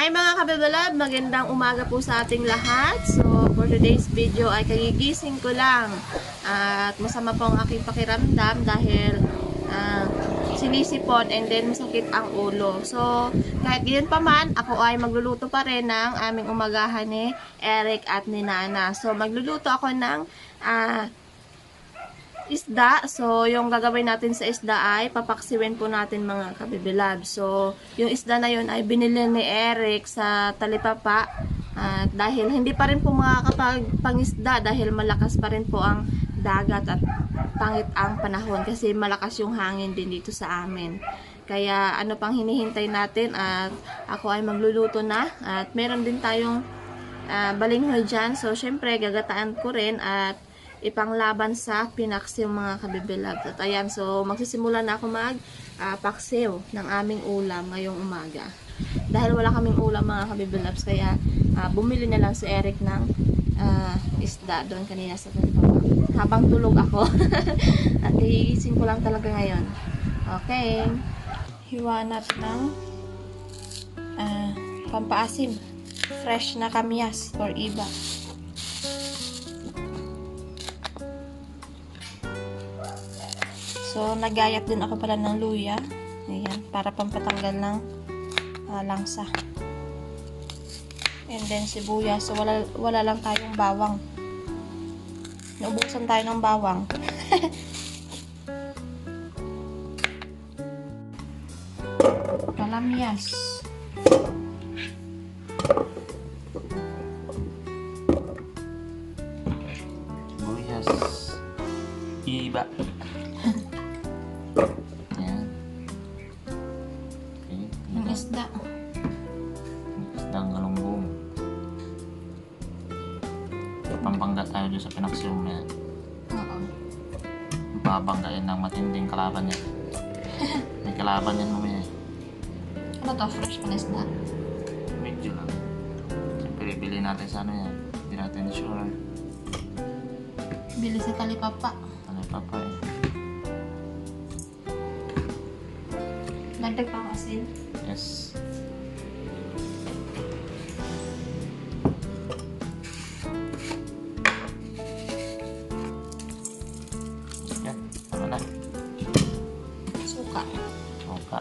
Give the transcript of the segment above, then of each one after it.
Hi mga kabebalab, magandang umaga po sa ating lahat. So, for today's video ay kagigising ko lang. At masama po ang aking pakiramdam dahil sinisipon and then masakit ang ulo. So, kahit ganyan pa man, ako ay magluluto pa rin ng aming umagahan ni Eric at ni Nana. So, magluluto ako ng isda. So, yung gagawin natin sa isda ay papaksiwin po natin mga kabibilab. So, yung isda na yun ay binili ni Eric sa Talipapa. At dahil hindi pa rin po makakapagpangisda dahil malakas pa rin po ang dagat at pangit ang panahon kasi malakas yung hangin din dito sa amin. Kaya ano pang hinihintay natin at ako ay magluluto na at meron din tayong balinghoy dyan. So, syempre gagataan ko rin at ipanglaban sa pinaksiw mga kabibilab. At ayan, so magsisimula na ako paksiw ng aming ulam ngayong umaga. Dahil wala kaming ulam mga kabibilabs, kaya bumili na lang si Eric ng isda doon kanina sa Talipapa. Habang tulog ako. At hihigising ko lang talaga ngayon. Okay. Hiwanat ng pampaasim. Fresh na kamyas or iba. So, nagayat din ako pala ng luya. Ayan, para pampatanggal ng langsa. And then, sibuyas. So, wala lang tayong bawang. Naubusan tayo ng bawang. Kalamyas. Sibuyas. Iba. Isda. Isdang galunggong. Pampangga tayo doon sa pinaksiw na yan. Oo. Babanggain ng matinding kalaban yan. May kalaban yan mamaya. Ano to? Fresh pa na isda? Medyo lang. Siyempre, bili natin sa ano yan. Hindi natin sure. Bili sa Talipapa. Talipapa eh. Nagdag pa ako asin. Yes. Yan, tama na. Suka. Suka.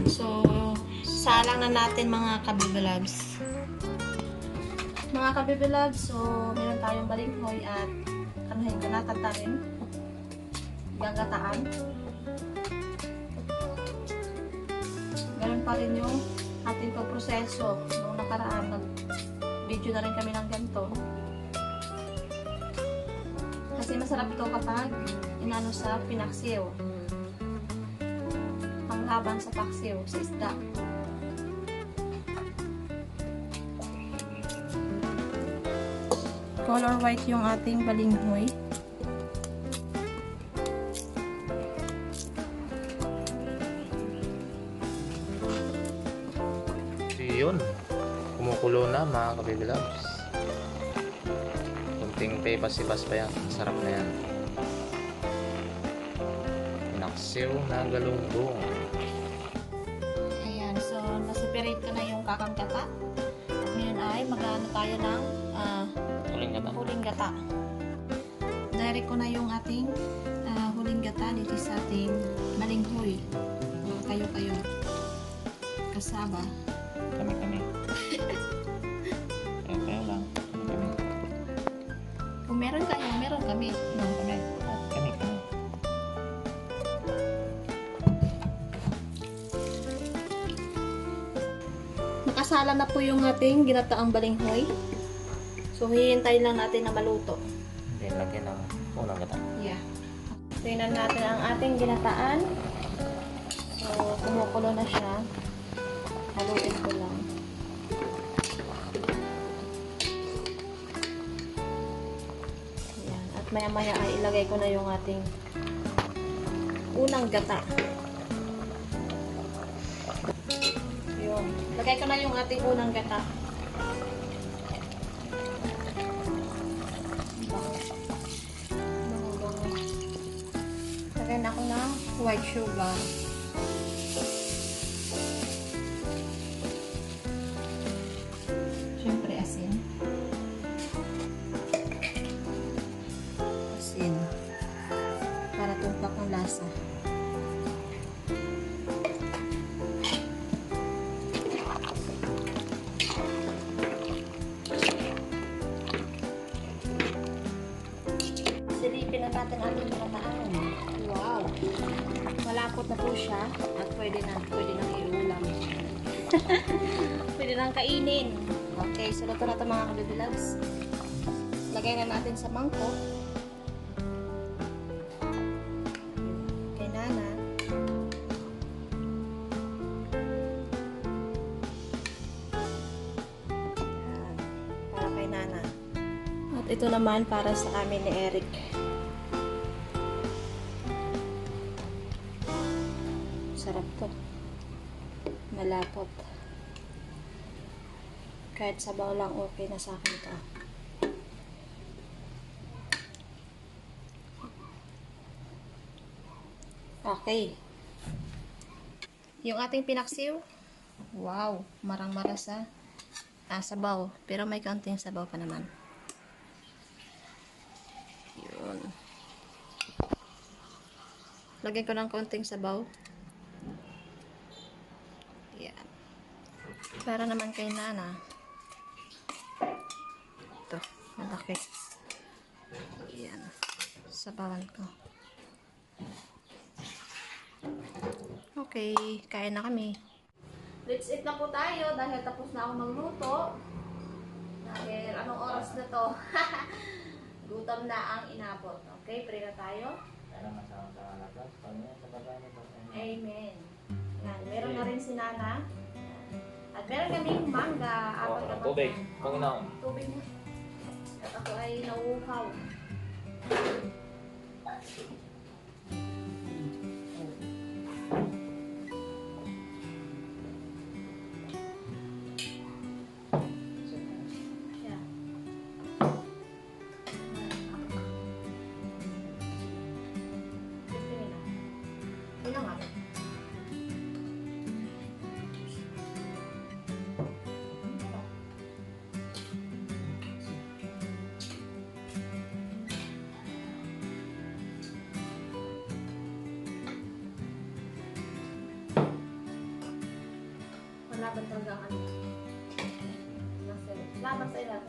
So, salang na natin mga kabibilabs. Mga kabibilabs, so meron tayong balinghoy at kanatarin, gagataan. Meron pa rin yung ating proseso. Noong nakaraan, nag-video na rin kami ng ganito. Kasi masarap ito kapag inano sa pinaksiw. Panglaban sa paksiw, sa isda. Color white yung ating balinghoy. So yun, kumukulo na mga kabibilabs. Kunting pebas-ibas pa yan, masarap na yan. Pinaksiw na galunggong. Ayan, so naseparate ko na yung kakang gata. At ngayon ay mag-ano tayo ng huling gata. Direct ko na yung ating huling gata dito sa ating balinghoy. Kayo kasaba. Kami. Kayo lang. Kami. Kung meron kayo, meron kami. No? Kami. Nakasala na po yung ating ginataang balinghoy. So, hihintayin lang natin na maluto. Then, lagyan ng unang gata. Yeah. Tingnan natin ang ating ginataan. So, kumukulo na siya. Haluin ko lang. Ayan. At maya-maya ay ilagay ko na yung ating unang gata. Yun. Lagay ko na yung ating unang gata. white sugar. Siyempre asin. Asin. Para tumpak ang lasa. Silipin na natin ating pinataan. Wow! Malapot na po siya at pwede nang iulam. Pwede nang kainin. Okay, so luto na ito mga ka-baby loves. Lagay na natin sa mangkok. Kay Nana. Yan. Para kay Nana. At ito naman para sa amin ni Eric. Sarap to. Malapot. Kahit sabaw lang okay na sa akin to. Okay. Yung ating pinaksiw. Wow. Marang-maras sabaw. Pero may kaunting sabaw pa naman. Yun. Lagyan ko ng kaunting sabaw. Yan. Para naman kay Nana. Ito. Malaki. Yan. Sabawan ko. Okay. Kain na kami. Let's eat na po tayo dahil tapos na ako magluto. Dahil anong oras na to? Gutom na ang inabot. Okay, pray na tayo. Amen. Yan, meron na rin si Nana. At meron kaming mangga. Apat na Tubig. Panginoon. Tubig mo. At ako ay nauuhaw. Yeah. Ilang nga? Laban talaga ang ano. Laban sa ilan.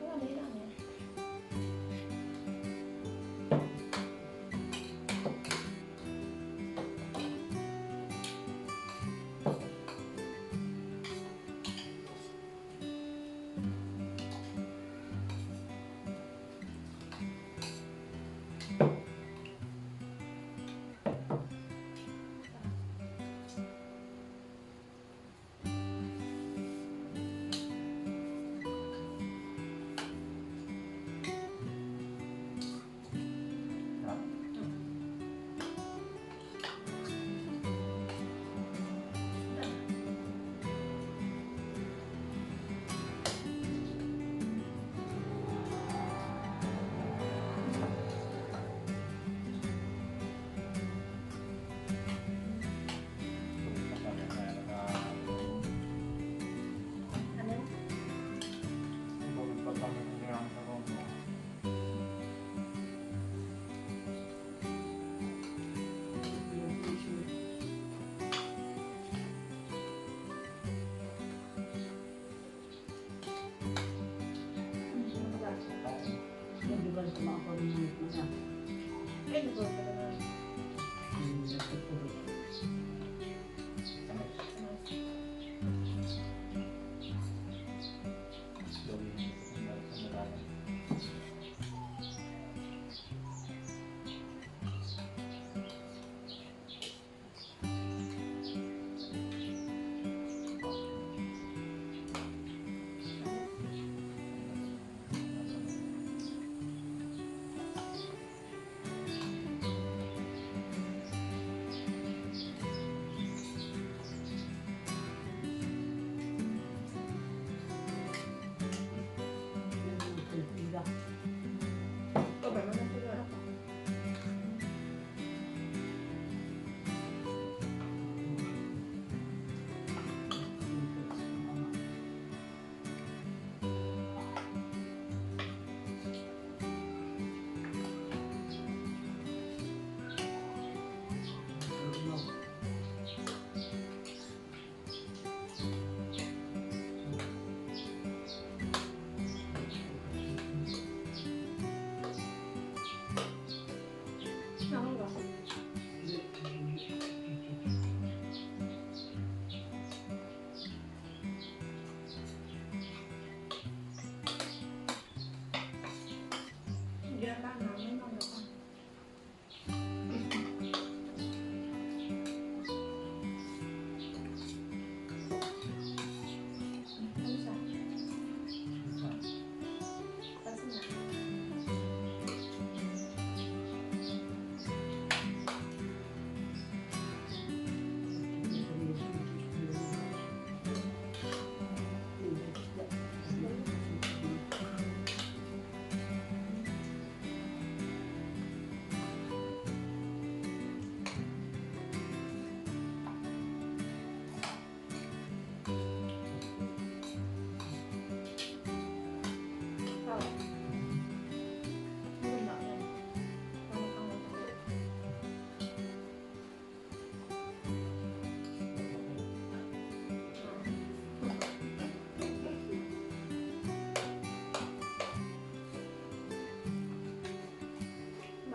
Wala na ilan eh.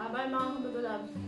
Bye-bye mga kabibilabs.